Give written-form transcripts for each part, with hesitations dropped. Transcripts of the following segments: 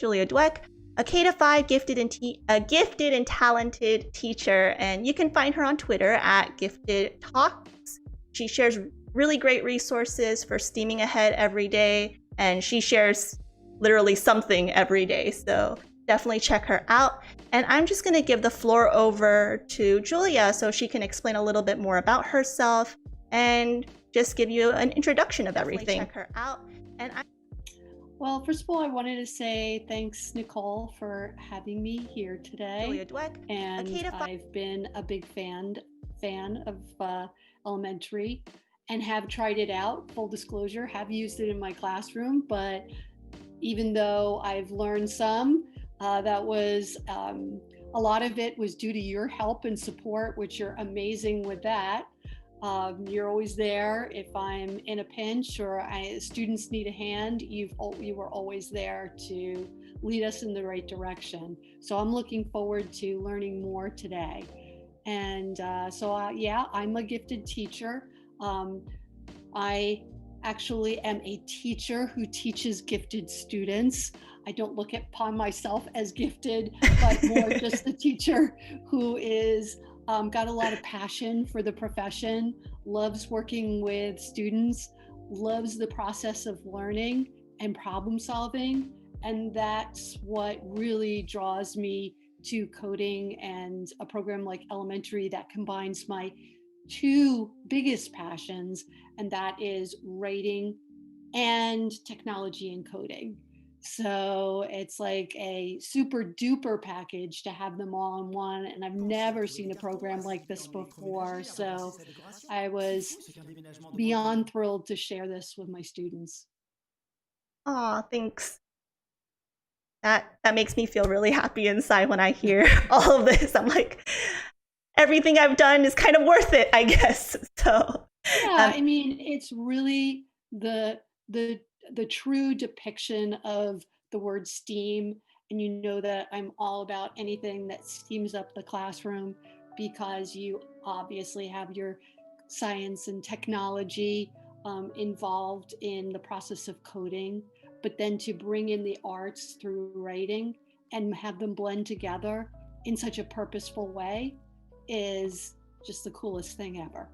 Julia Dweck, a K to 5 gifted and talented teacher, and you can find her on Twitter at Gifted Talks. She shares really great resources for steaming ahead every day, and she shares literally something every day, so definitely check her out. And I'm just going to give the floor over to Julia so she can explain a little bit more about herself and just give you an introduction of everything. Check her out. Well, first of all, I wanted to say thanks, Nicole, for having me here today. Julia Dweck, and I've been a big fan of Elementari and have tried it out. Full disclosure, have used it in my classroom, but even though I've learned some, that was a lot of it was due to your help and support, which you're amazing with that. You're always there if I'm in a pinch or students need a hand. You were always there to lead us in the right direction. So I'm looking forward to learning more today. And yeah, I'm a gifted teacher. I actually am a teacher who teaches gifted students. I don't look upon myself as gifted, but more just a teacher who is got a lot of passion for the profession, loves working with students, loves the process of learning and problem solving. And that's what really draws me to coding and a program like Elementari that combines my two biggest passions, and that is writing and technology and coding. So it's like a super duper package to have them all in one. And I've never seen a program like this before. So I was beyond thrilled to share this with my students. Aw, thanks. That makes me feel really happy inside when I hear all of this. I'm like, everything I've done is kind of worth it, I guess. So yeah, I mean, it's really the true depiction of the word STEAM. And you know that I'm all about anything that steams up the classroom, because you obviously have your science and technology involved in the process of coding, but then to bring in the arts through writing and have them blend together in such a purposeful way is just the coolest thing ever.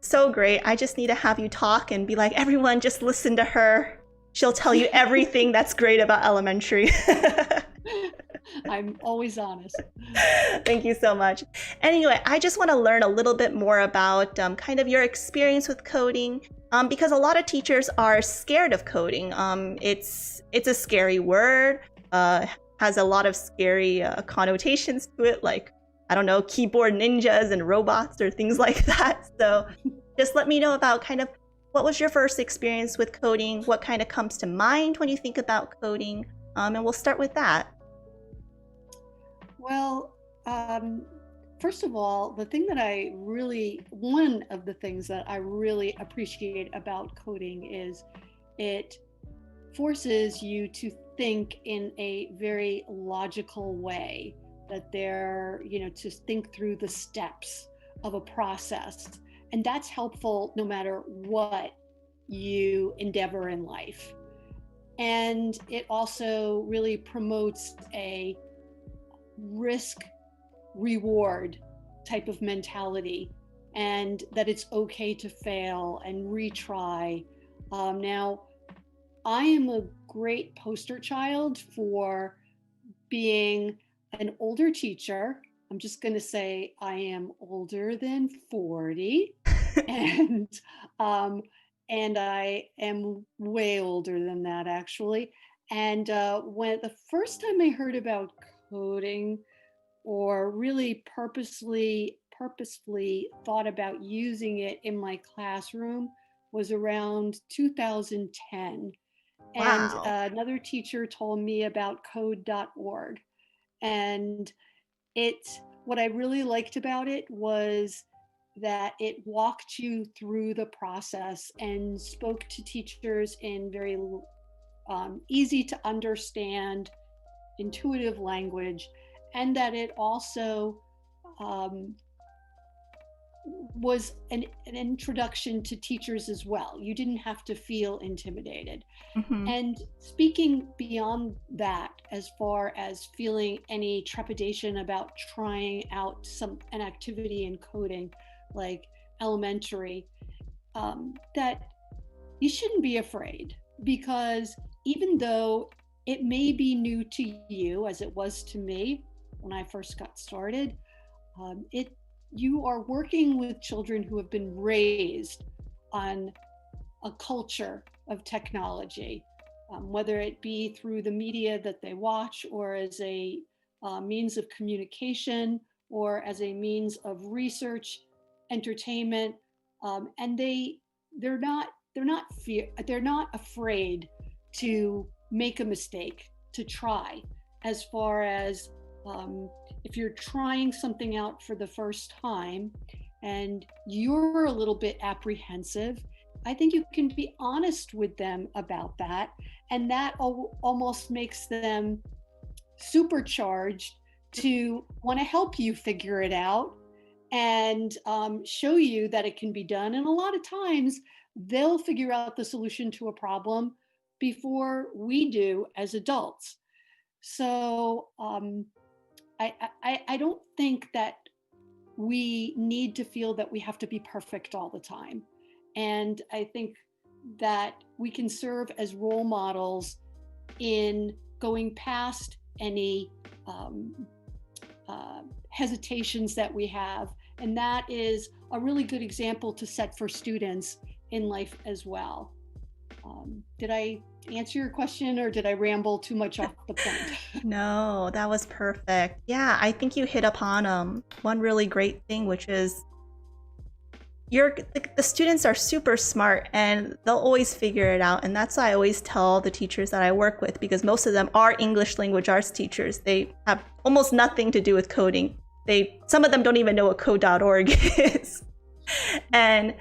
So great. I just need to have you talk and be like, everyone, just listen to her. She'll tell you everything that's great about Elementari. I'm always honest. Thank you so much. Anyway, I just want to learn a little bit more about kind of your experience with coding, because a lot of teachers are scared of coding. It's a scary word, has a lot of scary connotations to it, like, I don't know, keyboard ninjas and robots or things like that. So just let me know about kind of what was your first experience with coding, what kind of comes to mind when you think about coding, and we'll start with that. Well, first of all, one of the things that I really appreciate about coding is it forces you to think in a very logical way, that to think through the steps of a process. And that's helpful no matter what you endeavor in life. And it also really promotes a risk reward type of mentality, and that it's okay to fail and retry. Now, I am a great poster child for being an older teacher. I'm just going to say I am older than 40, and I am way older than that, actually. And when the first time I heard about coding, or really purposefully thought about using it in my classroom, was around 2010. Wow. And another teacher told me about code.org. And what I really liked about it was that it walked you through the process and spoke to teachers in very easy to understand, intuitive language, and that it also was an introduction to teachers as well. You didn't have to feel intimidated. Hmm. And speaking beyond that, as far as feeling any trepidation about trying out an activity in coding, like elementary, that you shouldn't be afraid, because even though it may be new to you, as it was to me when I first got started, it you are working with children who have been raised on a culture of technology, whether it be through the media that they watch, or as a means of communication, or as a means of research, entertainment, and they're not afraid to make a mistake, to try. As far as if you're trying something out for the first time and you're a little bit apprehensive, I think you can be honest with them about that. And that almost makes them supercharged to want to help you figure it out, and show you that it can be done. And a lot of times they'll figure out the solution to a problem before we do as adults. So I don't think that we need to feel that we have to be perfect all the time. And I think that we can serve as role models in going past any hesitations that we have. And that is a really good example to set for students in life as well. Did I answer your question, or did I ramble too much off the point? No, that was perfect. Yeah, I think you hit upon one really great thing, which is the students are super smart and they'll always figure it out. And that's why I always tell the teachers that I work with, because most of them are English language arts teachers. They have almost nothing to do with coding. Some of them don't even know what code.org is. And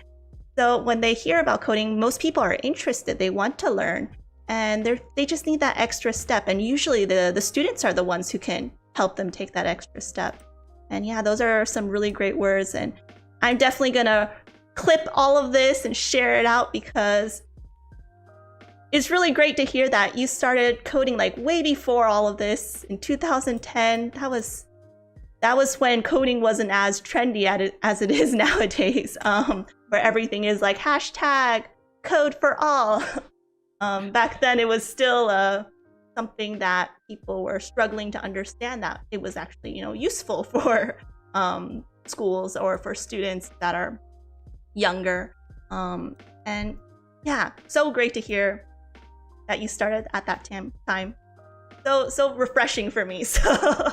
so when they hear about coding, most people are interested. They want to learn, and they just need that extra step. And usually the students are the ones who can help them take that extra step. And yeah, those are some really great words. And I'm definitely going to clip all of this and share it out, because it's really great to hear that you started coding like way before all of this in 2010. That was when coding wasn't as trendy as it is nowadays, where everything is like hashtag code for all. Back then, it was still something that people were struggling to understand, that it was actually, useful for schools or for students that are younger. And yeah, so great to hear that you started at that time. So refreshing for me. So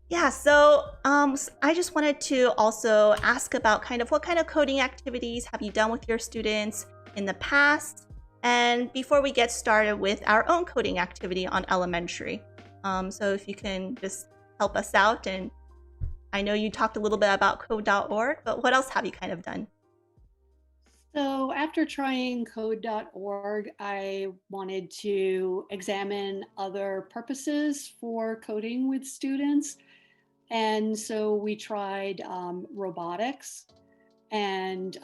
yeah, so I just wanted to also ask about what kind of coding activities have you done with your students in the past? And before we get started with our own coding activity on elementary. So if you can just help us out. And I know you talked a little bit about code.org, but what else have you kind of done? So after trying code.org, I wanted to examine other purposes for coding with students. And so we tried robotics. And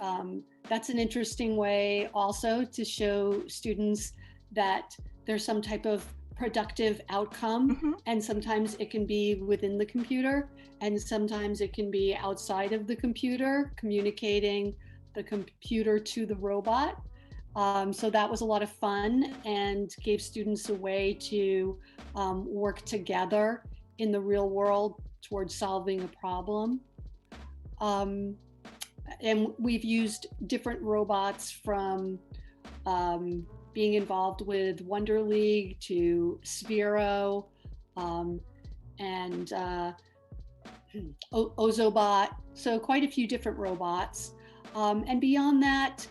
that's an interesting way also to show students that there's some type of productive outcome. Mm-hmm. And sometimes it can be within the computer, and sometimes it can be outside of the computer, communicating the computer to the robot. So that was a lot of fun, and gave students a way to work together in the real world towards solving a problem. And we've used different robots, from being involved with Wonder League to Sphero, and Ozobot. So quite a few different robots. And beyond that,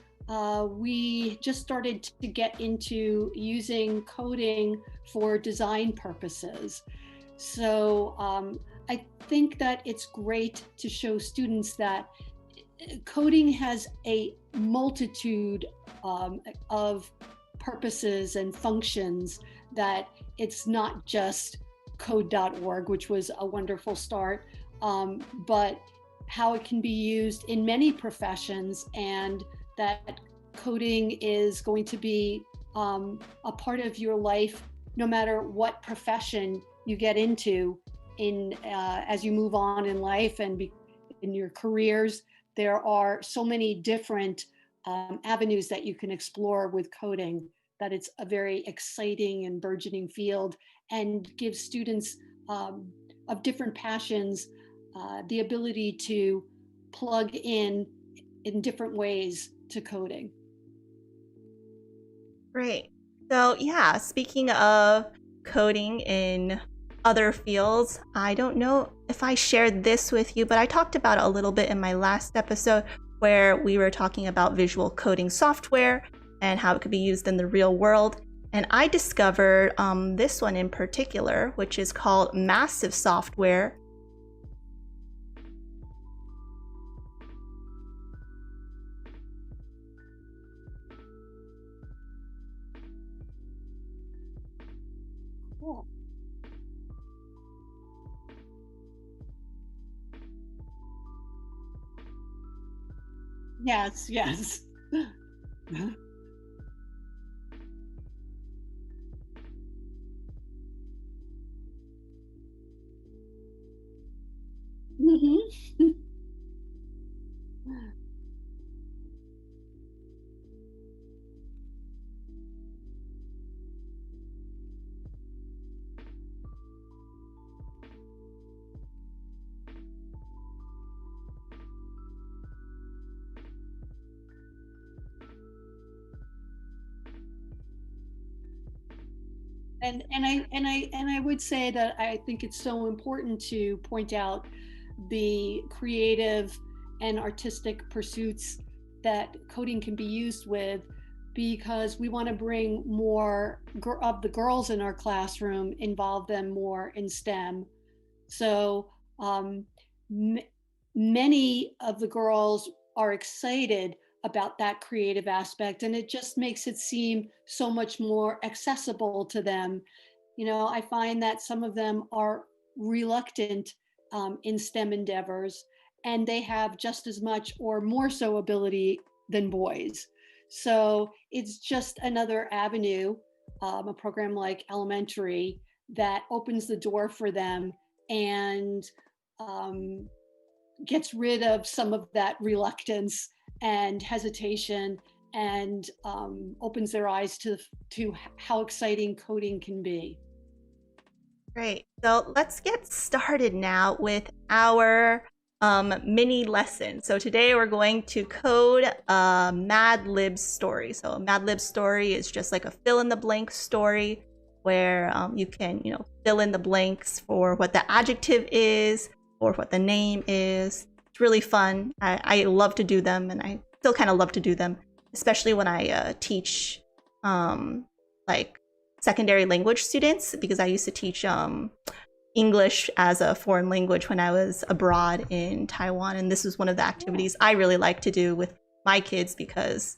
we just started to get into using coding for design purposes. So I think that it's great to show students that coding has a multitude of purposes and functions, that it's not just code.org, which was a wonderful start, but how it can be used in many professions, and that coding is going to be a part of your life no matter what profession you get into in as you move on in life and in your careers. There are so many different avenues that you can explore with coding, that it's a very exciting and burgeoning field, and gives students of different passions the ability to plug in different ways to coding. Great. So yeah, speaking of coding in other fields, I don't know if I shared this with you, but I talked about it a little bit in my last episode where we were talking about visual coding software and how it could be used in the real world. And I discovered this one in particular, which is called Massive Software. Cool. Yes, yes. Mhm. And I would say that I think it's so important to point out the creative and artistic pursuits that coding can be used with, because we want to bring more of the girls in our classroom, involve them more in STEM. So m- many of the girls are excited about that creative aspect, and it just makes it seem so much more accessible to them. I find that some of them are reluctant in STEM endeavors, and they have just as much or more so ability than boys. So it's just another avenue, a program like Elementari, that opens the door for them and um, gets rid of some of that reluctance and hesitation, and opens their eyes to how exciting coding can be. Great. So let's get started now with our mini lesson. So today we're going to code a Mad Lib story. So a Mad Lib story is just like a fill in the blank story where you can, fill in the blanks for what the adjective is or what the name is. It's really fun. I love to do them, and I still kind of love to do them, especially when I teach like secondary language students, because I used to teach English as a foreign language when I was abroad in Taiwan. And this is one of the activities I really like to do with my kids because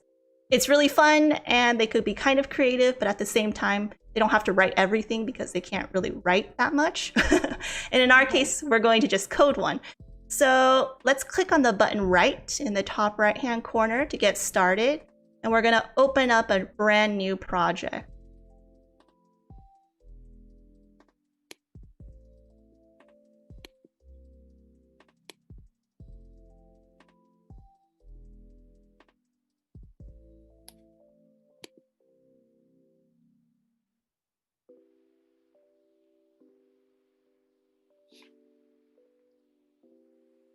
it's really fun and they could be kind of creative, but at the same time, they don't have to write everything because they can't really write that much. And in our case, we're going to just code one. So let's click on the button right in the top right-hand corner to get started. And we're going to open up a brand new project.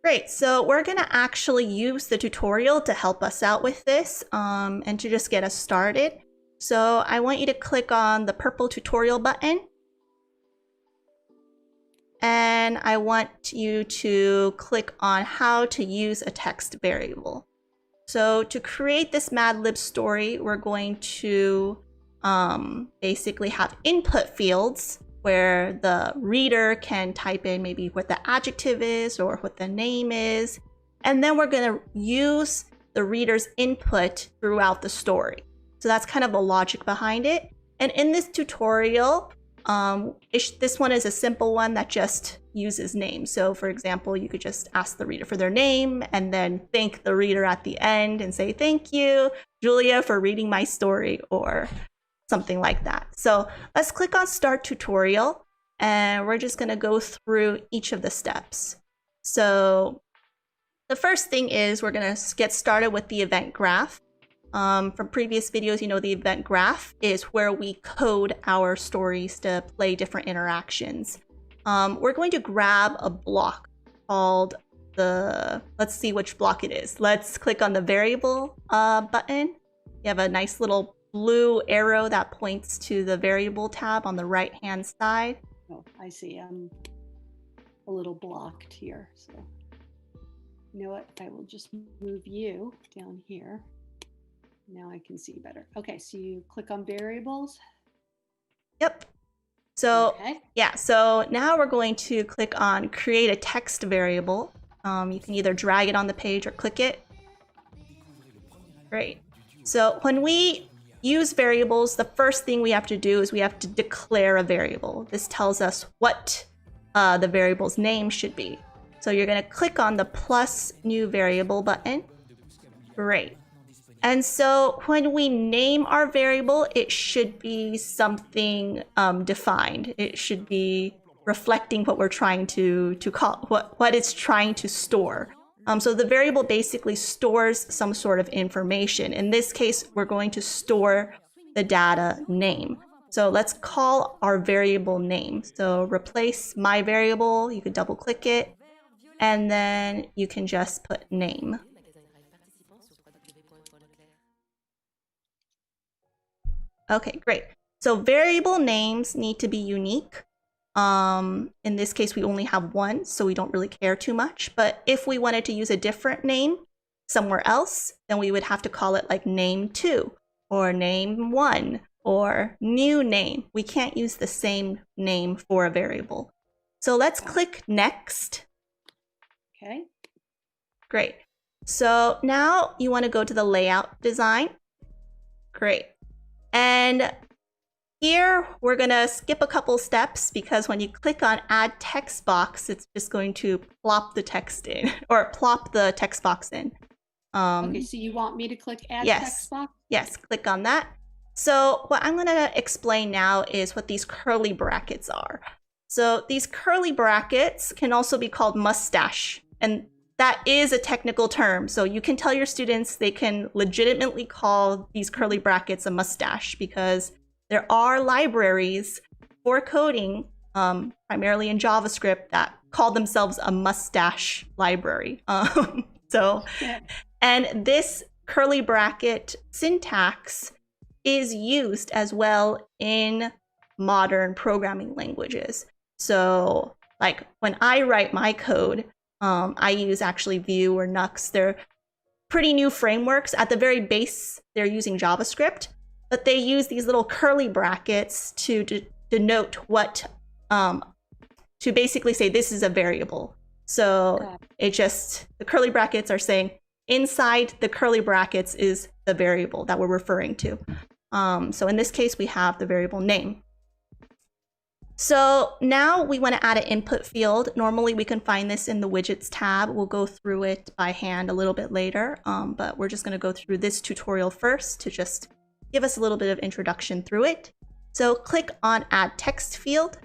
Great, so we're gonna actually use the tutorial to help us out with this and to just get us started. So I want you to click on the purple tutorial button. And I want you to click on how to use a text variable. So to create this Mad Lib story, we're going to basically have input fields where the reader can type in maybe what the adjective is or what the name is. And then we're going to use the reader's input throughout the story. So that's kind of the logic behind it. And in this tutorial, This one is a simple one that just uses names. So for example, you could just ask the reader for their name and then thank the reader at the end and say, thank you, Julia, for reading my story, or something like that. So let's click on Start Tutorial, and we're just going to go through each of the steps. So the first thing is we're going to get started with the event graph. From previous videos, you know, the event graph is where we code our stories to play different interactions. We're going to grab a block called let's see which block it is. Let's click on the variable button. You have a nice little blue arrow that points to the variable tab on the right hand side. Oh, I see. I'm a little blocked here. So you know what? I will just move you down here. Now I can see better. Okay, so you click on variables. Yep. So okay. Yeah, so now we're going to click on create a text variable. You can either drag it on the page or click it. Great. So when we use variables, the first thing we have to do is we have to declare a variable. This tells us what the variable's name should be. So you're going to click on the plus new variable button. Great. And so when we name our variable, it should be something defined. It should be reflecting what we're trying to call, what it's trying to store. So the variable basically stores some sort of information. In this case, we're going to store the data name. So let's call our variable name. So replace my variable, you could double click it, and then you can just put name. Okay, great. So variable names need to be unique. In this case, we only have one, so we don't really care too much. But if we wanted to use a different name somewhere else, then we would have to call it like name2 or name1 or new name. We can't use the same name for a variable. So let's click next. Okay. Great. So now you want to go to the layout design. Great. And here we're going to skip a couple steps because when you click on add text box, it's just going to plop the text in or plop the text box in. Okay, so you want me to click add text box? Yes, click on that. So what I'm going to explain now is what these curly brackets are. So these curly brackets can also be called mustache, and that is a technical term. So you can tell your students they can legitimately call these curly brackets a mustache because there are libraries for coding, primarily in JavaScript, that call themselves a mustache library. And this curly bracket syntax is used as well in modern programming languages. So like when I write my code, I use actually Vue or Nux. They're pretty new frameworks. At the very base, they're using JavaScript, but they use these little curly brackets to denote what, to basically say this is a variable. So the curly brackets are saying inside the curly brackets is the variable that we're referring to. So in this case, we have the variable name. So now we want to add an input field. Normally we can find this in the widgets tab. We'll go through it by hand a little bit later, but we're just going to go through this tutorial first to just give us a little bit of introduction through it. So click on add text field.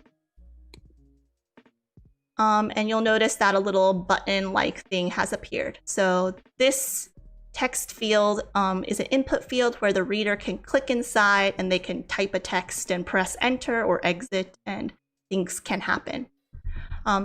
And you'll notice that a little button-like thing has appeared. So this text field is an input field where the reader can click inside and they can type a text and press enter or exit and things can happen.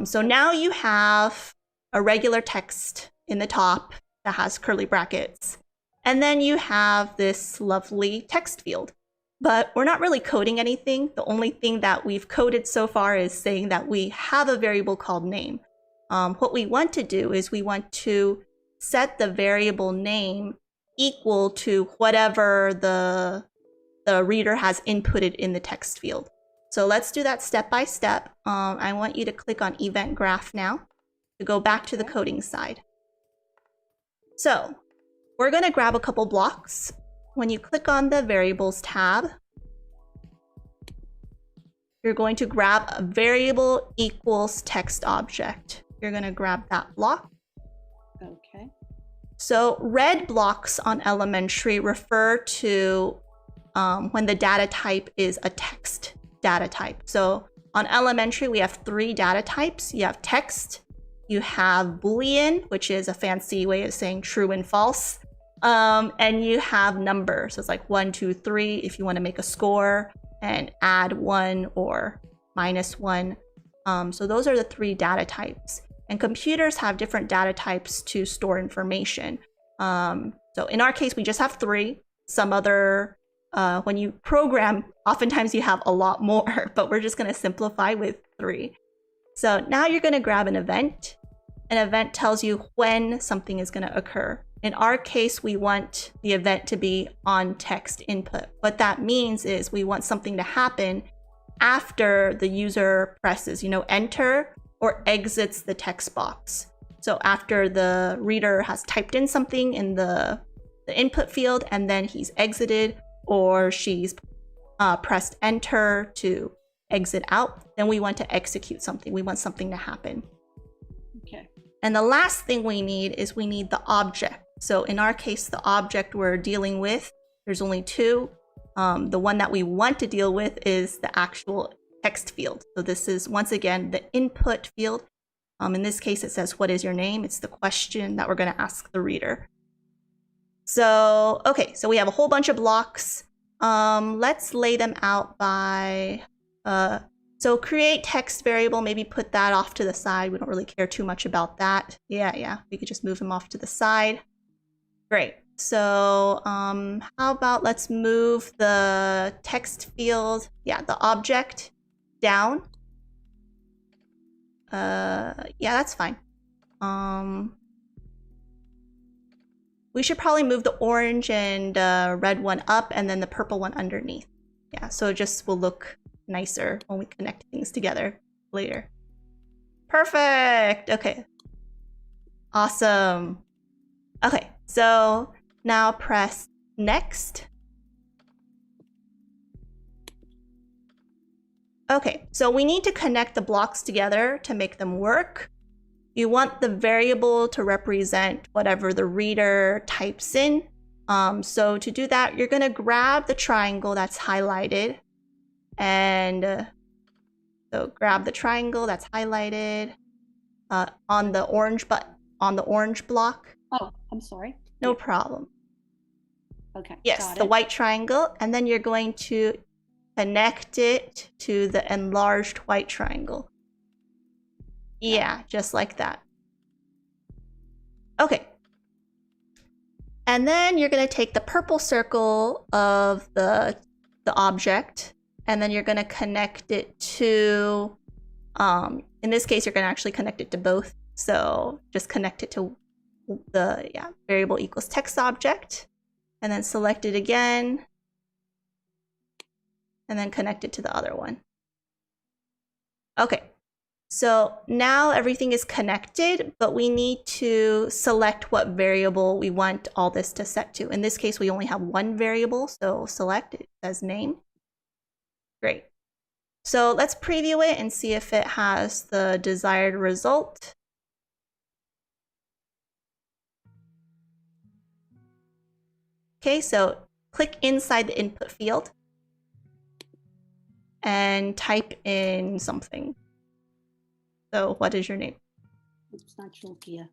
So now you have a regular text in the top that has curly brackets. And then you have this lovely text field. But we're not really coding anything. The only thing that we've coded so far is saying that we have a variable called name. What we want to do is we want to set the variable name equal to whatever the reader has inputted in the text field. So let's do that step by step. I want you to click on Event Graph now to go back to the coding side. So we're going to grab a couple blocks. When you click on the Variables tab, you're going to grab a variable equals text object. You're going to grab that block. Okay. So red blocks on Elementary refer to when the data type is a text data type. So on Elementary, we have 3 data types. You have text, you have Boolean, which is a fancy way of saying true and false, and you have number. So it's like 1, 2, 3 if you want to make a score, and add 1 or -1. So those are the 3 data types. And computers have different data types to store information. So in our case, we just have 3. Some other, when you program, oftentimes you have a lot more, but we're just going to simplify with 3. So now you're going to grab an event. An event tells you when something is going to occur. In our case, we want the event to be on text input. What that means is we want something to happen after the user presses, enter or exits the text box. So after the reader has typed in something in the input field and then he's exited or she's pressed enter to exit out, then we want to execute something. We want something to happen. Okay. And the last thing we need is we need the object. So in our case, the object we're dealing with, there's only 2. The one that we want to deal with is the actual text field. So this is, once again, the input field. In this case, it says, what is your name? It's the question that we're going to ask the reader. So, okay, so we have a whole bunch of blocks. Let's lay them out by, so create text variable, maybe put that off to the side. We don't really care too much about that. Yeah, we could just move them off to the side. Great. So how about let's move the text field, the object down. Yeah, that's fine. We should probably move the orange and red one up and then the purple one underneath. Yeah, so it just will look nicer when we connect things together later. Perfect. Okay. Awesome. Okay, so now press next. Okay, so we need to connect the blocks together to make them work. You want the variable to represent whatever the reader types in. So to do that, you're going to grab the triangle that's highlighted. And so grab the triangle that's highlighted on the orange block. Oh, I'm sorry. No problem. Okay. Yes, the white triangle, and then you're going to connect it to the enlarged white triangle. Yeah, just like that. Okay. And then you're going to take the purple circle of the object, and then you're going to connect it to, in this case, you're going to actually connect it to both. So just connect it to the variable equals text object, and then select it again, and then connect it to the other one. Okay, so now everything is connected, but we need to select what variable we want all this to set to. In this case, we only have one variable, so select, it says name. Great. So let's preview it and see if it has the desired result. Okay, so click inside the input field and type in something. So what is your name? It's not Shulkia,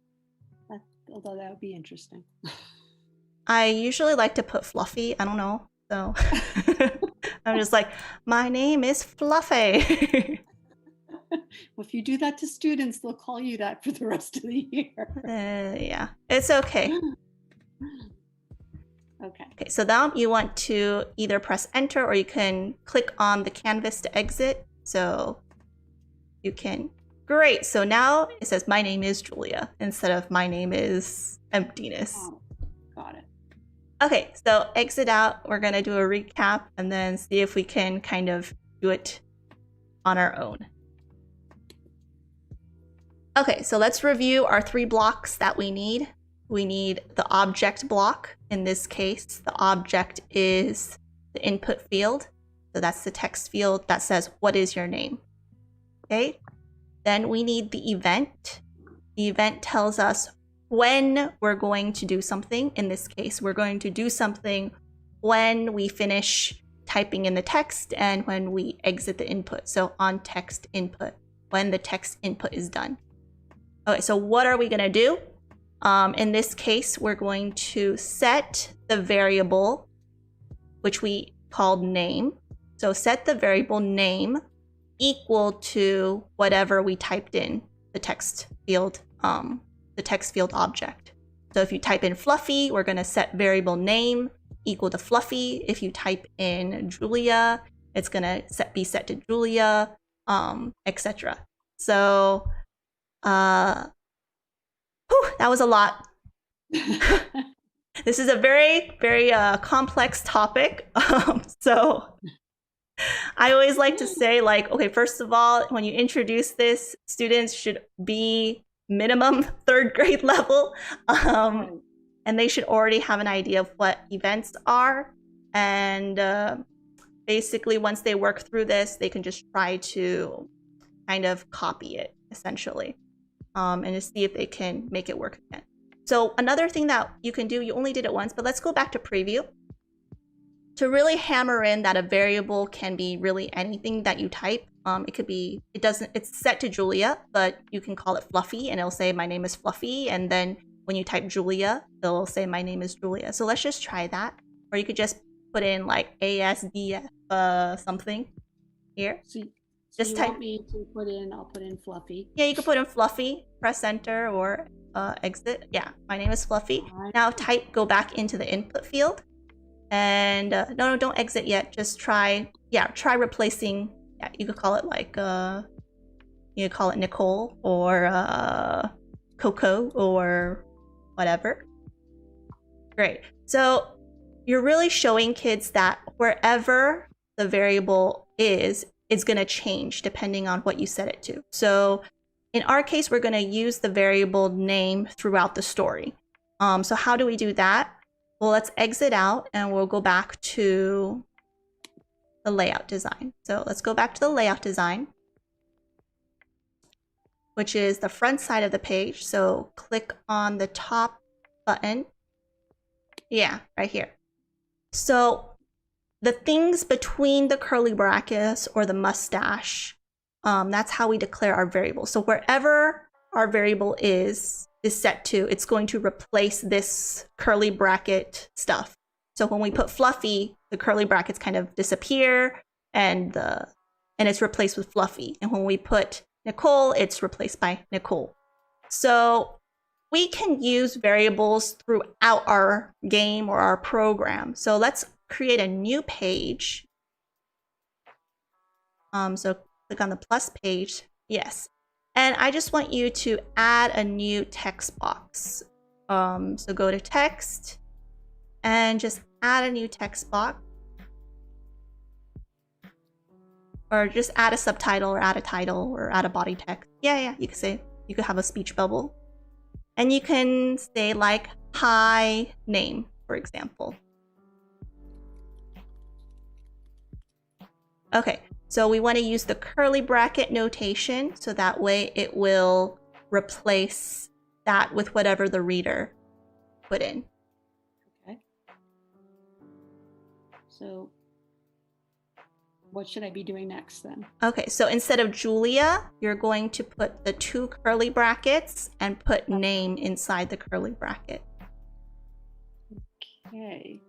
although that would be interesting. I usually like to put Fluffy. I don't know. So I'm just like, my name is Fluffy. Well, if you do that to students, they'll call you that for the rest of the year. Yeah, it's okay. Okay, so now you want to either press enter or you can click on the canvas to exit. So you can, great. So now it says my name is Julia instead of my name is emptiness. Oh, got it. Okay, so exit out. We're gonna do a recap and then see if we can kind of do it on our own. Okay, so let's review our 3 blocks that we need. We need the object block. In this case, the object is the input field. So that's the text field that says, what is your name? Okay. Then we need the event. The event tells us when we're going to do something. In this case, we're going to do something when we finish typing in the text and when we exit the input. So on text input, when the text input is done. Okay, so what are we going to do? In this case, we're going to set the variable, which we called name. So set the variable name equal to whatever we typed in the text field object. So if you type in Fluffy, we're going to set variable name equal to Fluffy. If you type in Julia, it's going to be set to Julia, etc. So that was a lot. This is a very, very complex topic. So I always like to say, like, okay, first of all, when you introduce this, students should be minimum 3rd grade level. And they should already have an idea of what events are. And basically, once they work through this, they can just try to kind of copy it, essentially, and to see if they can make it work again. So another thing that you can do, you only did it once, but let's go back to preview. To really hammer in that a variable can be really anything that you type. It's set to Julia, but you can call it Fluffy and it'll say my name is Fluffy. And then when you type Julia, it'll say my name is Julia. So let's just try that. Or you could just put in like ASDF something here. So just you type. Want me to put in, I'll put in Fluffy. Yeah, you could put in Fluffy, press enter or exit. Yeah, my name is Fluffy. Now go back into the input field. And no, don't exit yet. Just try replacing. Yeah, you could call it like you could call it Nicole or Coco or whatever. Great. So you're really showing kids that wherever the variable is, it's going to change depending on what you set it to. So in our case, we're going to use the variable name throughout the story. So how do we do that? Well, let's exit out and we'll go back to the layout design. So let's go back to the layout design, which is the front side of the page. So click on the top button. Yeah, right here. So the things between the curly brackets or the mustache, that's how we declare our variable. So wherever our variable is set to, it's going to replace this curly bracket stuff. So when we put Fluffy, the curly brackets kind of disappear and it's replaced with Fluffy. And when we put Nicole, it's replaced by Nicole. So we can use variables throughout our game or our program. So let's create a new page. So click on the plus page. Yes. And I just want you to add a new text box. So go to text and just add a new text box. Or just add a subtitle or add a title or add a body text. Yeah, you could have a speech bubble. And you can say like, hi, name, for example. Okay. So we want to use the curly bracket notation, so that way it will replace that with whatever the reader put in. Okay. So what should I be doing next then? Okay, so instead of Julia, you're going to put the 2 curly brackets and put name inside the curly bracket. Okay.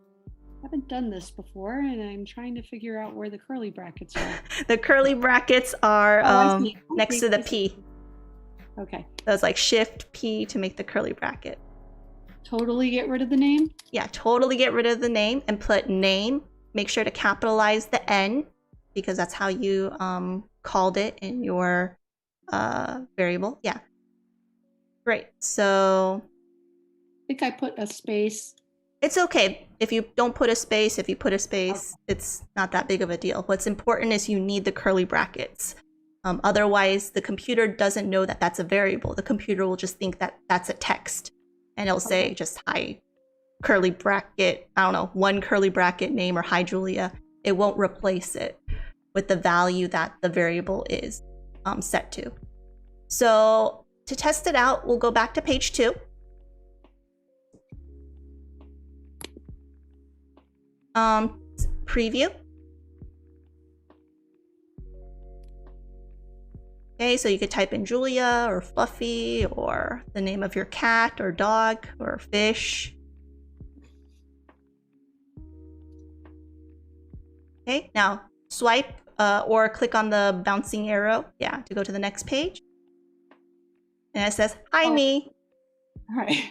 I haven't done this before, and I'm trying to figure out where the curly brackets are. The curly brackets are next to the P. Okay. So it's like Shift P to make the curly bracket. Totally get rid of the name? Yeah, totally get rid of the name and put name. Make sure to capitalize the N because that's how you called it in your variable. Yeah. Great. So I think I put a space. It's okay if you don't put a space. If you put a space, it's not that big of a deal. What's important is you need the curly brackets. Otherwise, the computer doesn't know that that's a variable. The computer will just think that that's a text. And it'll say just hi, curly bracket, I don't know, 1 curly bracket name or hi, Julia. It won't replace it with the value that the variable is set to. So to test it out, we'll go back to page 2. Preview. Okay, so you could type in Julia or Fluffy or the name of your cat or dog or fish. Okay, now swipe or click on the bouncing arrow, to go to the next page. And it says, hi, me. All right.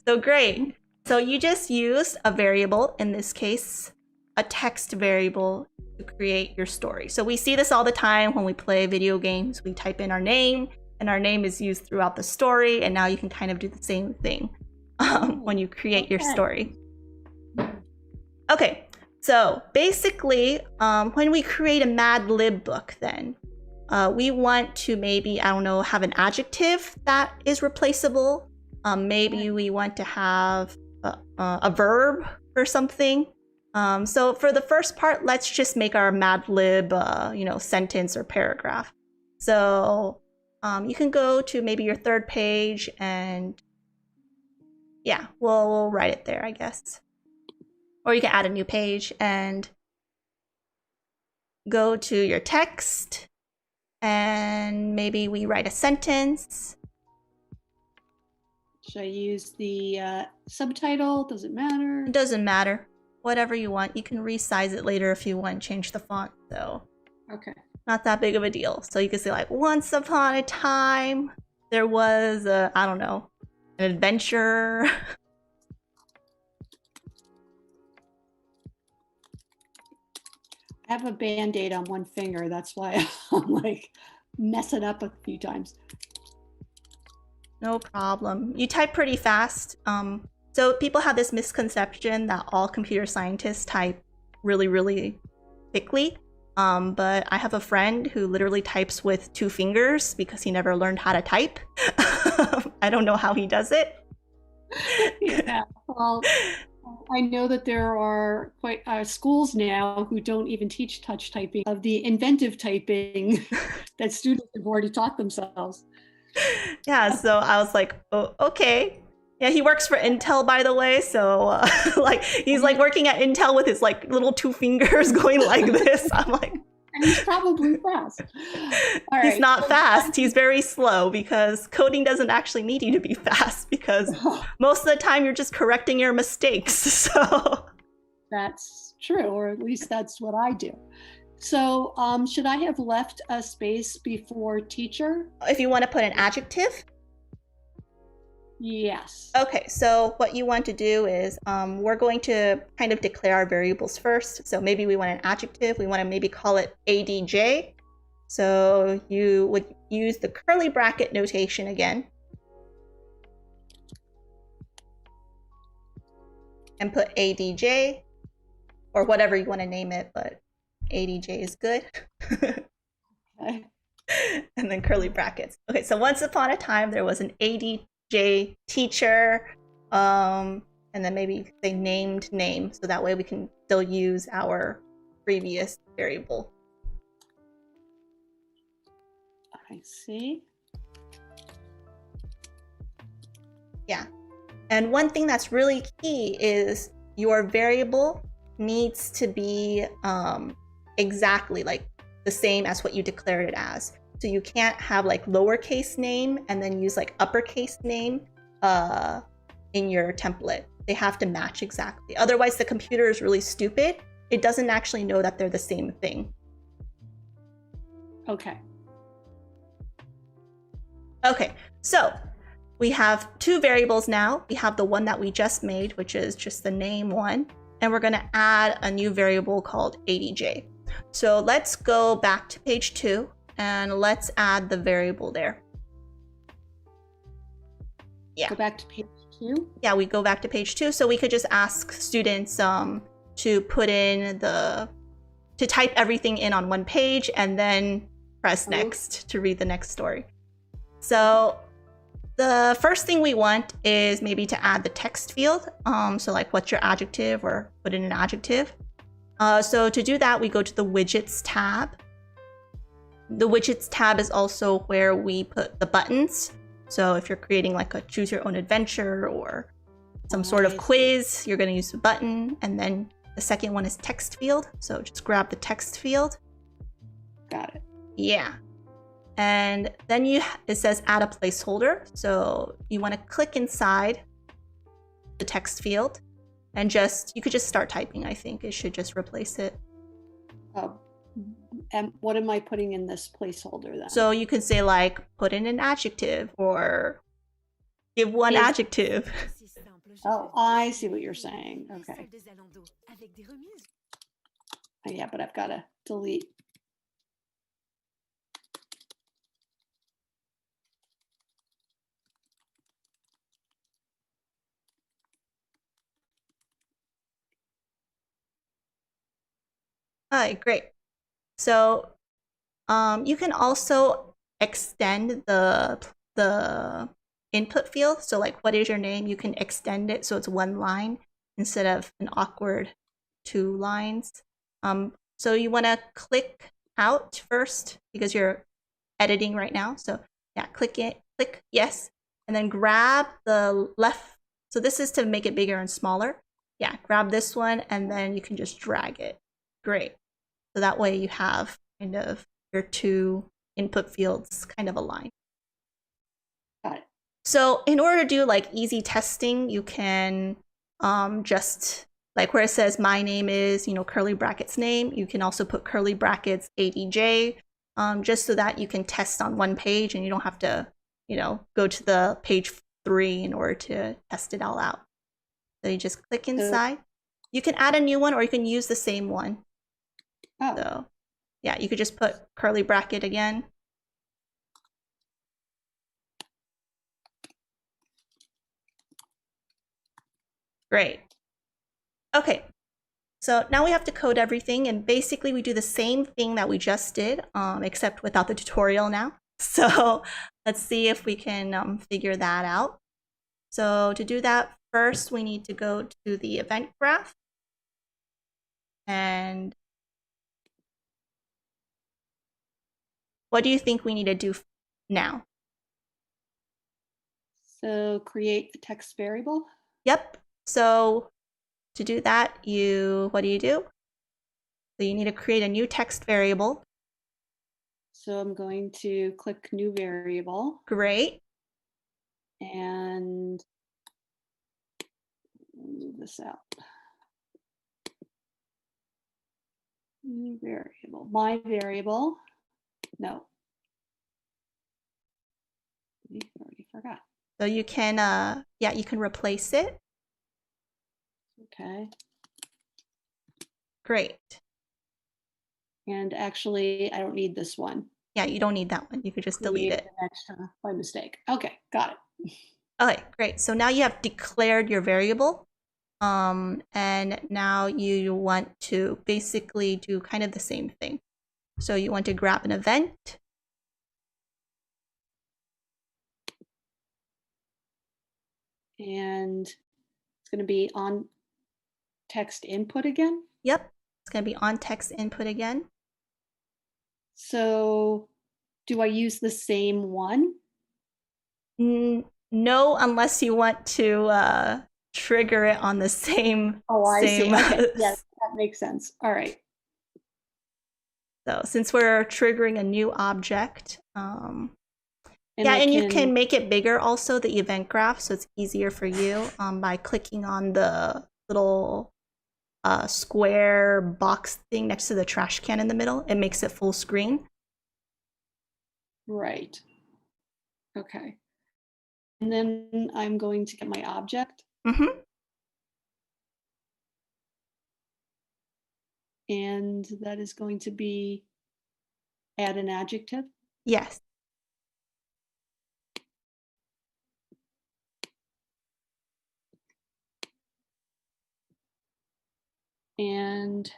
So great. So you just used a variable, in this case, a text variable, to create your story. So we see this all the time when we play video games. We type in our name, and our name is used throughout the story. And now you can kind of do the same thing when you create your story. Okay, so basically, when we create a Mad Lib book, then we want to maybe, I don't know, have an adjective that is replaceable. Maybe we want to have a verb or something. So for the first part, let's just make our Mad Lib, sentence or paragraph. So you can go to maybe your third page and we'll write it there, I guess. Or you can add a new page and go to your text and maybe we write a sentence. Should I use the subtitle? Does it matter? It doesn't matter. Whatever you want. You can resize it later if you want, change the font. So okay, not that big of a deal. So you can say like, once upon a time, there was a, I don't know, an adventure. I have a Band-Aid on one finger. That's why I'm like messing up a few times. No problem. You type pretty fast. So people have this misconception that all computer scientists type really, really quickly. But I have a friend who literally types with 2 fingers because he never learned how to type. I don't know how he does it. Yeah, well, I know that there are quite schools now who don't even teach touch typing, of the inventive typing that students have already taught themselves. Yeah, so I was like, oh, okay. Yeah, he works for Intel, by the way. So he's like working at Intel with his like little 2 fingers going like this. I'm like, and he's probably fast. All right. He's not fast. He's very slow because coding doesn't actually need you to be fast because most of the time you're just correcting your mistakes. So that's true, or at least that's what I do. So should I have left a space before teacher? If you want to put an adjective. Yes. Okay, so what you want to do is we're going to kind of declare our variables first. So maybe we want an adjective. We want to maybe call it ADJ. So you would use the curly bracket notation again. And put ADJ or whatever you want to name it, but ADJ is good. Okay. And then curly brackets. Okay, so once upon a time there was an ADJ teacher, and then maybe say named name, so that way we can still use our previous variable. I see. Yeah, and one thing that's really key is your variable needs to be exactly like the same as what you declared it as. So you can't have like lowercase name and then use like uppercase name in your template. They have to match exactly. Otherwise, the computer is really stupid. It doesn't actually know that they're the same thing. Okay. Okay, so we have 2 variables now. We have the one that we just made, which is just the name one, and we're going to add a new variable called ADJ. So let's go back to page 2. And let's add the variable there. Yeah. Go back to page 2? Yeah, we go back to page 2. So we could just ask students to put in to type everything in on one page and then press next to read the next story. So the first thing we want is maybe to add the text field. So like what's your adjective, or put in an adjective. So to do that, we go to the Widgets tab. The Widgets tab is also where we put the buttons. So if you're creating like a choose your own adventure or some sort of quiz, you're going to use the button. And then the second one is text field. So just grab the text field. Got it. Yeah. And then it says add a placeholder. So you want to click inside the text field and you could just start typing. I think it should just replace it. Oh, and what am I putting in this placeholder then? So you could say like put in an adjective or give one adjective. Oh, I see what you're saying. Okay. Yeah, but I've got to delete. All right, great. So you can also extend the input field. So like, what is your name? You can extend it so it's one line instead of an awkward 2 lines. So you want to click out first because you're editing right now. So yeah, click yes, and then grab the left. So this is to make it bigger and smaller. Yeah, grab this one and then you can just drag it. Great. So that way you have kind of your 2 input fields kind of aligned. Got it. So in order to do like easy testing, you can just like where it says my name is, curly brackets name, you can also put curly brackets ADJ, just so that you can test on one page and you don't have to, go to the page 3 in order to test it all out. So you just click inside. You can add a new one or you can use the same one. Oh. So yeah, you could just put curly bracket again. Great. Okay, so now we have to code everything, and basically we do the same thing that we just did, except without the tutorial now. So let's see if we can figure that out. So to do that, first we need to go to the event graph. And what do you think we need to do now? So create the text variable? Yep. So to do that, what do? So you need to create a new text variable. So I'm going to click new variable. Great. And move this out. New variable, my variable. No. I already forgot. So you can, you can replace it. Okay. Great. And actually, I don't need this one. Yeah, you don't need that one. You could just delete it. An extra by mistake. Okay, got it. Okay, great. So now you have declared your variable. And now you want to basically do kind of the same thing. So you want to grab an event. And it's going to be on text input again? Yep, it's going to be on text input again. So do I use the same one? No, unless you want to trigger it on the same. Oh, I see. Okay. Yes, that makes sense. All right. So since we're triggering a new object, you can make it bigger also, the event graph, so it's easier for you by clicking on the little square box thing next to the trash can in the middle. It makes it full screen. Right. Okay. And then I'm going to get my object. Mm-hmm. And that is going to be add an adjective? Yes. And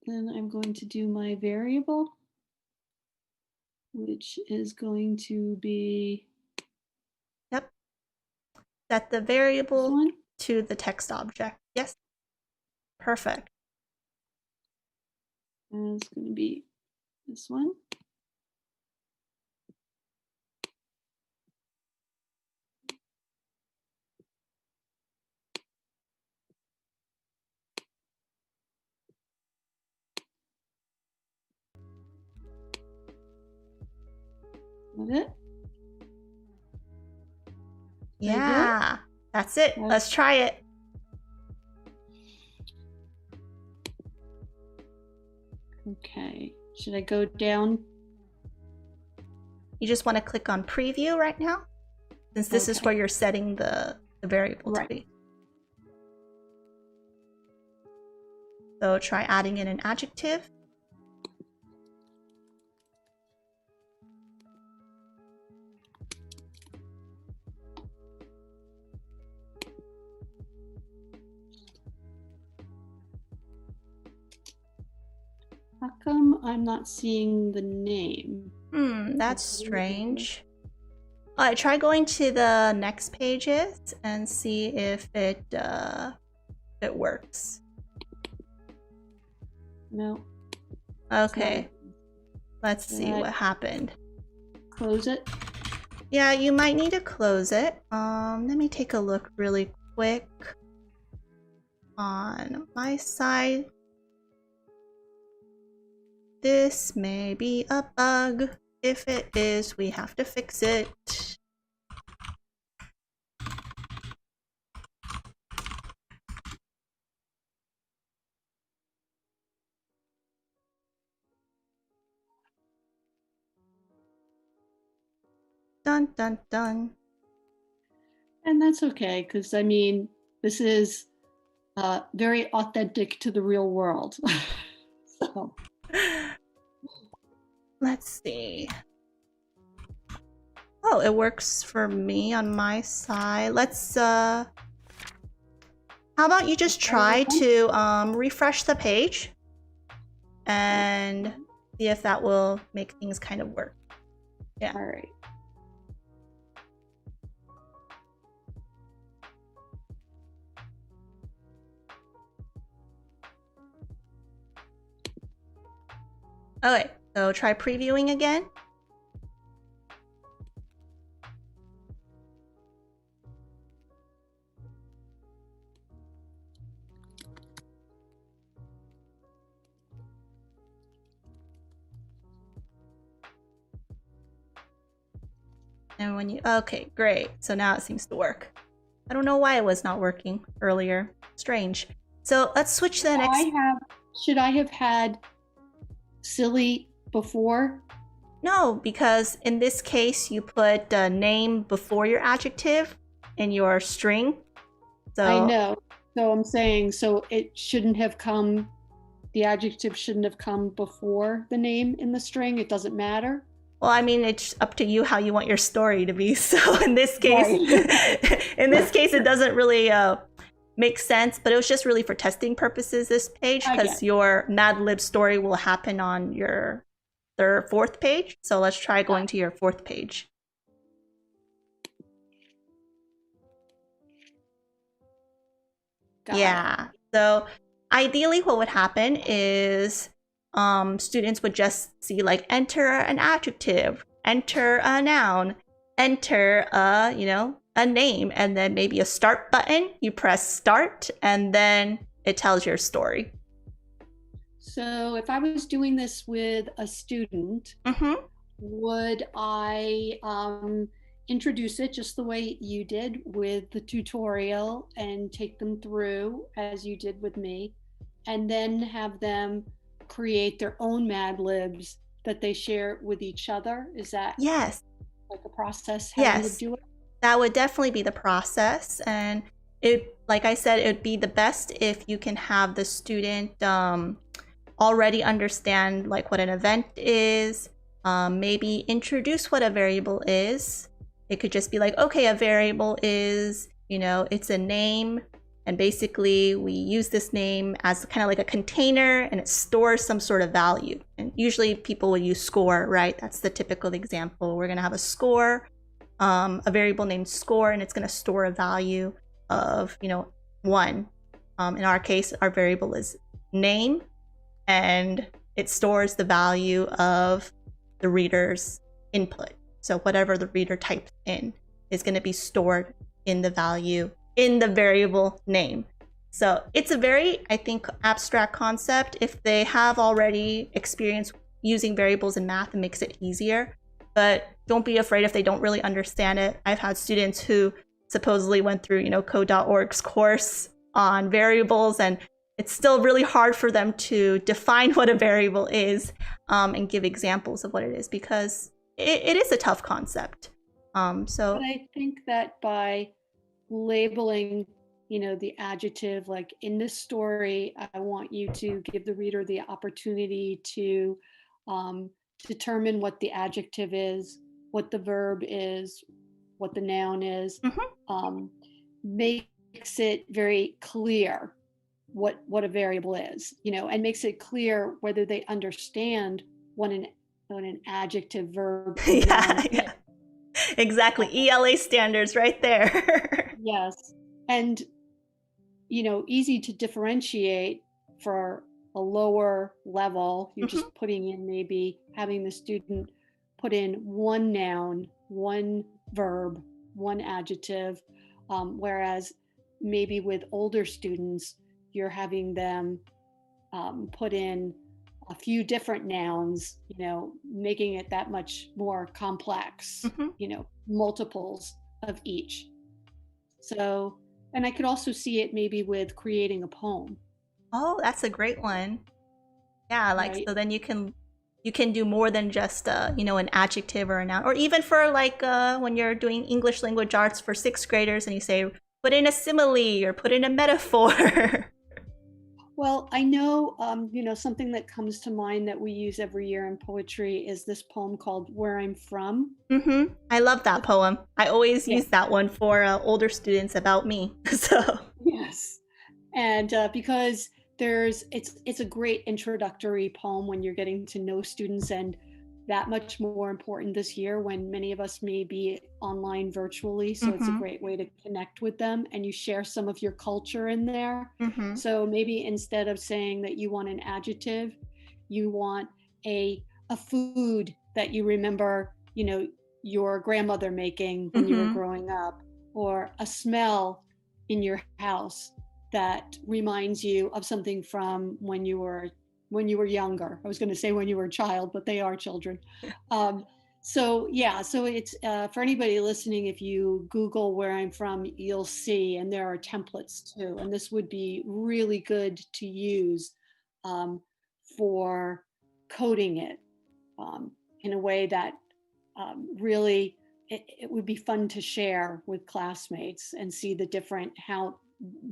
then I'm going to do my variable, which is going to be. Yep. Set the This variable one? to the text object. Yes. Perfect. And it's going to be this one. Is that it? Did I do it? Yeah, that's it. Let's try it. Okay. Should I go down? You just want to click on preview right now, since this is where you're setting the variable to be. So try adding in an adjective. How come I'm not seeing the name? That's strange. All right, try going to the next pages and see if it works. No. Okay. Let's see what happened. Close it. Yeah, you might need to close it. Let me take a look really quick on my side. This may be a bug. If it is, we have to fix it. Dun dun dun. And that's okay, because I mean, this is very authentic to the real world. So. Let's see. Oh, it works for me on my side. Let's how about you just try to refresh the page and see if that will make things kind of work. Yeah. All right. Okay, so try previewing again. And when you, okay, great. So now it seems to work. I don't know why it was not working earlier. Strange. So let's switch to the next. Should I have had silly before? No, because in this case, you put the name before your adjective in your string. So I know. So I'm saying, so it shouldn't have come, the adjective shouldn't have come before the name in the string. It doesn't matter. Well, I mean, it's up to you how you want your story to be. So in this case, in this case, it doesn't really make sense, but it was just really for testing purposes, this page, because your Mad Lib story will happen on your fourth page. So let's try going to your fourth page. Yeah. So ideally what would happen is students would just see like enter an adjective, enter a noun, enter a, you know, a name, and then maybe a start button. You press start and then it tells your story. So if I was doing this with a student, would I introduce it just the way you did with the tutorial and take them through as you did with me, and then have them create their own Mad Libs that they share with each other? Is that like a process how you would do it? That would definitely be the process. And it, like I said, it would be the best if you can have the student already understand like what an event is, maybe introduce what a variable is. It could just be like, okay, a variable is, you know, it's a name, and basically we use this name as kind of like a container and it stores some sort of value. And usually people will use score, right? That's the typical example. We're gonna have a score. a variable named score, and it's going to store a value of 1. In our case, our variable is name, and it stores the value of the reader's input. So whatever the reader types in is going to be stored in the value in the variable name. So it's a very, I think, abstract concept. If they have already experience using variables in math, it makes it easier. But don't be afraid if they don't really understand it. I've had students who supposedly went through, code.org's course on variables, and it's still really hard for them to define what a variable is and give examples of what it is, because it is a tough concept. But I think that by labeling, the adjective, like in this story, I want you to give the reader the opportunity to determine what the adjective is, what the verb is, what the noun is. Makes it very clear what a variable is, and makes it clear whether they understand what an adjective, verb, yeah. Exactly. ELA standards right there. Yes. And, easy to differentiate for a lower level. You're just putting in, maybe having the student put in one noun, one verb, one adjective. Whereas maybe with older students, you're having them put in a few different nouns, making it that much more complex, multiples of each. So, and I could also see it maybe with creating a poem. Oh, that's a great one. Yeah, like, right? so then you can do more than just an adjective or a noun, or even for like when you're doing English language arts for 6th graders and you say put in a simile or put in a metaphor. Well, I know, something that comes to mind that we use every year in poetry is this poem called Where I'm From. I love that poem. I always Yeah. use that one for older students about me. So Yes. And because it's a great introductory poem when you're getting to know students, and that much more important this year when many of us may be online virtually. So it's a great way to connect with them, and you share some of your culture in there. So maybe instead of saying that you want an adjective, you want a food that you remember, your grandmother making when you were growing up, or a smell in your house that reminds you of something from when you were younger. I was going to say when you were a child, but they are children. So it's for anybody listening, if you Google Where I'm From, you'll see, and there are templates too. And this would be really good to use for coding it in a way that really it would be fun to share with classmates and see how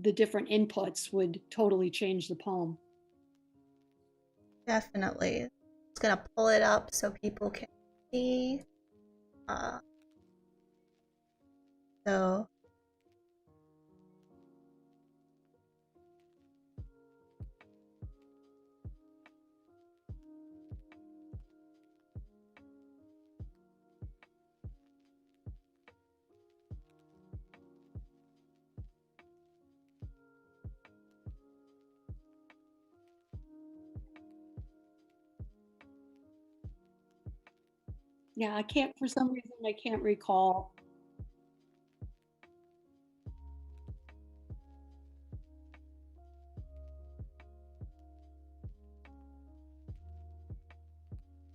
the different inputs would totally change the poem. definitely, it's gonna pull it up so people can see. So Yeah, for some reason, I can't recall.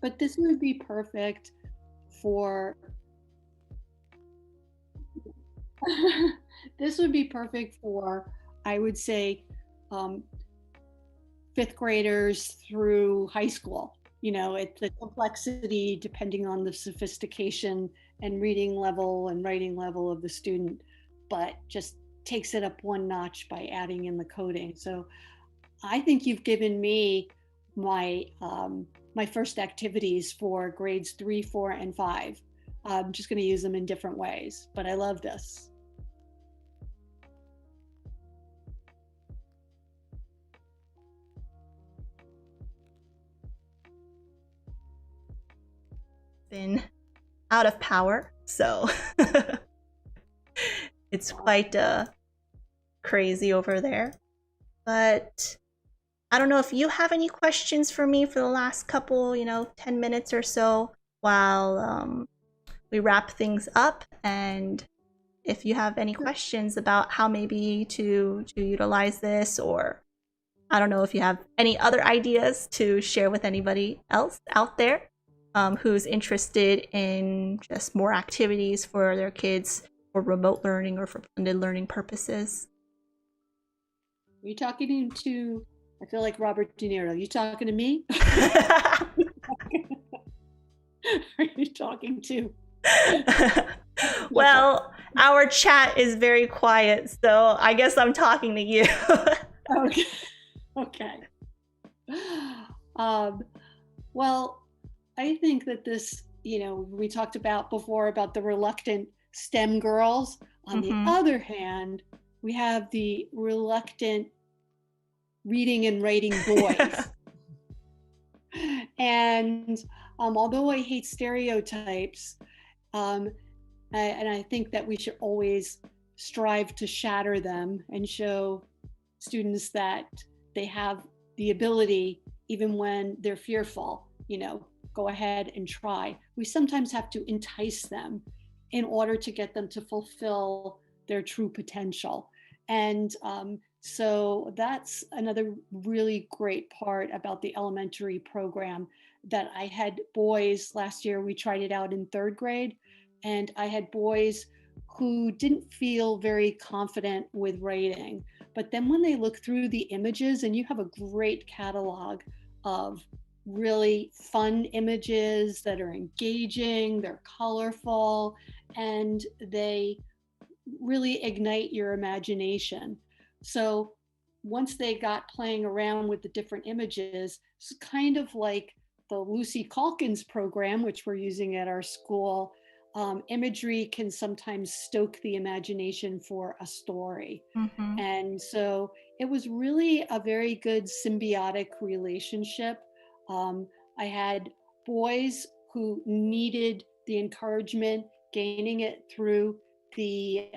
But this would be perfect for this would be perfect for, I would say, 5th graders through high school. It's the complexity depending on the sophistication and reading level and writing level of the student, but just takes it up one notch by adding in the coding. So I think you've given me my my first activities for grades 3, 4, and 5. I'm just going to use them in different ways, but I love this. been out of power So it's quite crazy over there. But I don't know if you have any questions for me for the last couple, 10 minutes or so while we wrap things up. And if you have any questions about how maybe to utilize this, or I don't know if you have any other ideas to share with anybody else out there who's interested in just more activities for their kids for remote learning or for blended learning purposes. Are you talking to, I feel like Robert De Niro, are you talking to me? Are you talking to? Well, our chat is very quiet, so I guess I'm talking to you. Okay. Okay. Well, I think that this, we talked about before about the reluctant STEM girls. On the other hand, we have the reluctant reading and writing boys. And although I hate stereotypes, and I think that we should always strive to shatter them and show students that they have the ability, even when they're fearful, go ahead and try. We sometimes have to entice them in order to get them to fulfill their true potential. And so that's another really great part about the elementary program, that I had boys last year, we tried it out in 3rd grade, and I had boys who didn't feel very confident with writing. But then when they look through the images, and you have a great catalog of really fun images that are engaging, they're colorful, and they really ignite your imagination. So once they got playing around with the different images, it's kind of like the Lucy Calkins program, which we're using at our school. Imagery can sometimes stoke the imagination for a story. And so it was really a very good symbiotic relationship. I had boys who needed the encouragement, gaining it through the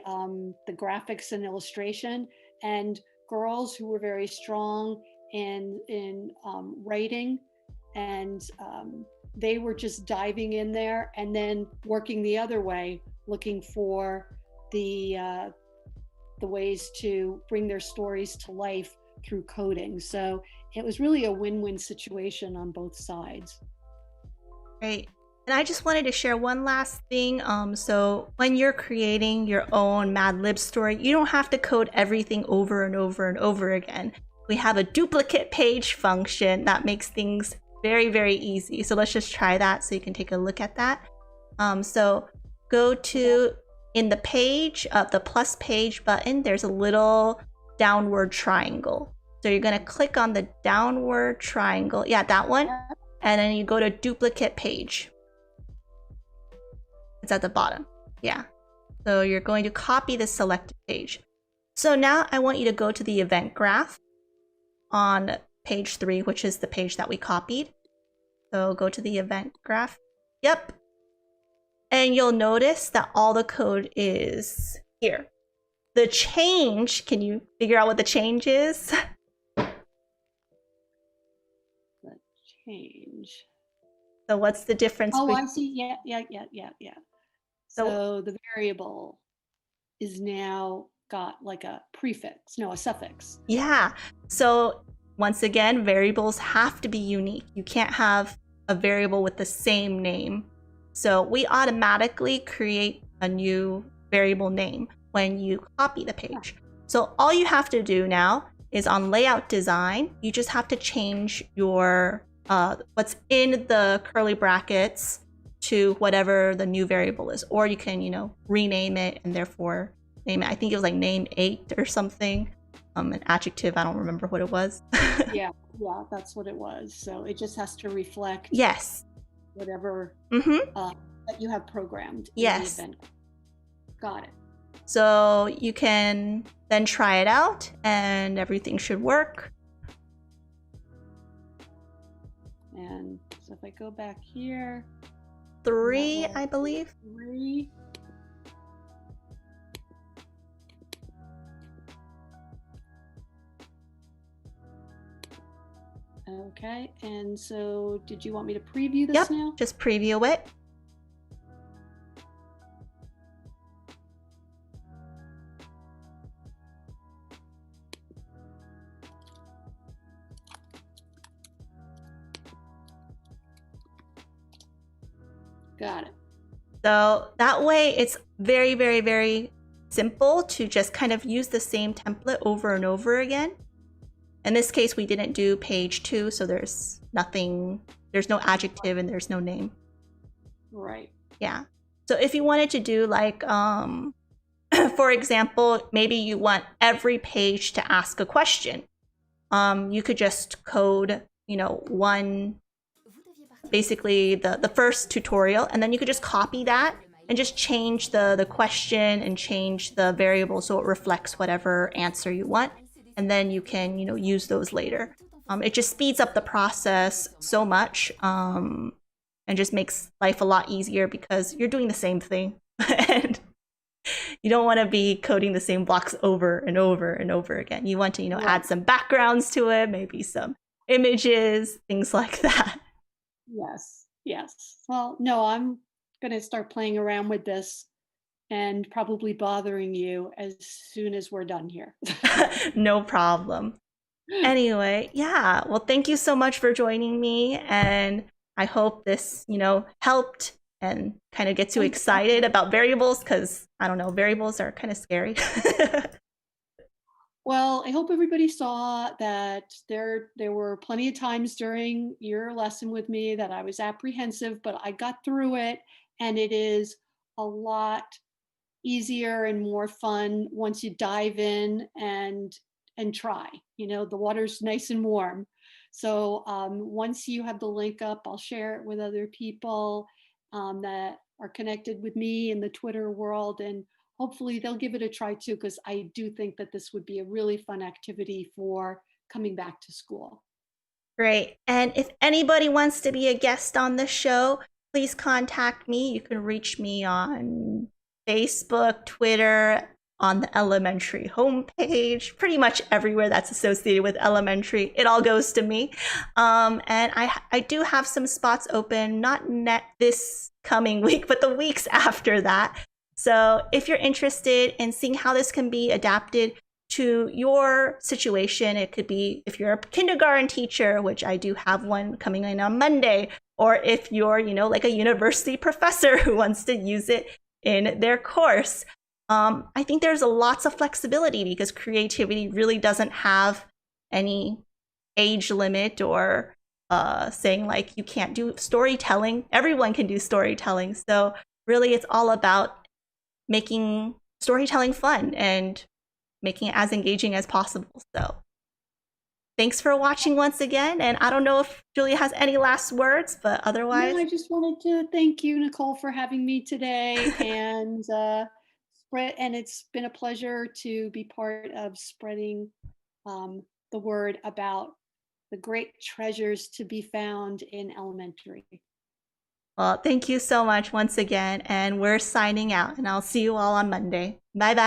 graphics and illustration, and girls who were very strong in writing, and they were just diving in there and then working the other way, looking for the ways to bring their stories to life through coding. So it was really a win-win situation on both sides. Great. And I just wanted to share one last thing. So when you're creating your own Mad Lib story, you don't have to code everything over and over and over again. We have a duplicate page function that makes things very, very easy. So let's just try that so you can take a look at that. So go to, in the page, the plus page button, there's a little downward triangle. So you're going to click on the downward triangle. Yeah, that one. And then you go to duplicate page. It's at the bottom. Yeah. So you're going to copy the selected page. So now I want you to go to the event graph on page 3, which is the page that we copied. So go to the event graph. Yep. And you'll notice that all the code is here. The change, can you figure out what the change is? The change. So what's the difference? Oh, I see. Yeah. So the variable is now got like a prefix, no, a suffix. Yeah. So once again, variables have to be unique. You can't have a variable with the same name. So we automatically create a new variable name when you copy the page. So all you have to do now is on layout design, you just have to change your what's in the curly brackets to whatever the new variable is, or you can, rename it and therefore name it. I think it was like name 8 or something, an adjective. I don't remember what it was. yeah, that's what it was. So it just has to reflect. Yes. Whatever that you have programmed. Yes. In the event. Got it. So you can then try it out and everything should work. And so if I go back here, 3, I believe. 3. Okay, and so did you want me to preview this now? Just preview it. Got it. So that way it's very, very, very simple to just kind of use the same template over and over again. In this case, we didn't do page 2, so there's nothing, there's no adjective and there's no name. Right. Yeah. So if you wanted to do like, for example, maybe you want every page to ask a question. You could just code, basically the first tutorial, and then you could just copy that and just change the question and change the variable so it reflects whatever answer you want. And then you can, use those later. It just speeds up the process so much and just makes life a lot easier because you're doing the same thing. And you don't want to be coding the same blocks over and over and over again. You want to, add some backgrounds to it, maybe some images, things like that. Yes. Well, no, I'm going to start playing around with this and probably bothering you as soon as we're done here. No problem. Anyway, yeah. Well, thank you so much for joining me. And I hope this, helped and kind of gets you excited about variables because, I don't know, variables are kind of scary. Well, I hope everybody saw that there were plenty of times during your lesson with me that I was apprehensive, but I got through it, and it is a lot easier and more fun once you dive in and try. The water's nice and warm. So once you have the link up, I'll share it with other people that are connected with me in the Twitter world, and hopefully they'll give it a try too, because I do think that this would be a really fun activity for coming back to school. Great. And if anybody wants to be a guest on the show, please contact me. You can reach me on Facebook, Twitter, on the Elementari homepage, pretty much everywhere that's associated with Elementari. It all goes to me. And I do have some spots open, not this coming week, but the weeks after that. So if you're interested in seeing how this can be adapted to your situation, it could be if you're a kindergarten teacher, which I do have one coming in on Monday, or if you're, like a university professor who wants to use it in their course. I think there's lots of flexibility because creativity really doesn't have any age limit or saying like you can't do storytelling. Everyone can do storytelling. So really it's all about making storytelling fun and making it as engaging as possible. So thanks for watching once again. And I don't know if Julia has any last words, but otherwise. No, I just wanted to thank you, Nicole, for having me today. And it's been a pleasure to be part of spreading the word about the great treasures to be found in Elementari. Well, thank you so much once again. And we're signing out. And I'll see you all on Monday. Bye-bye.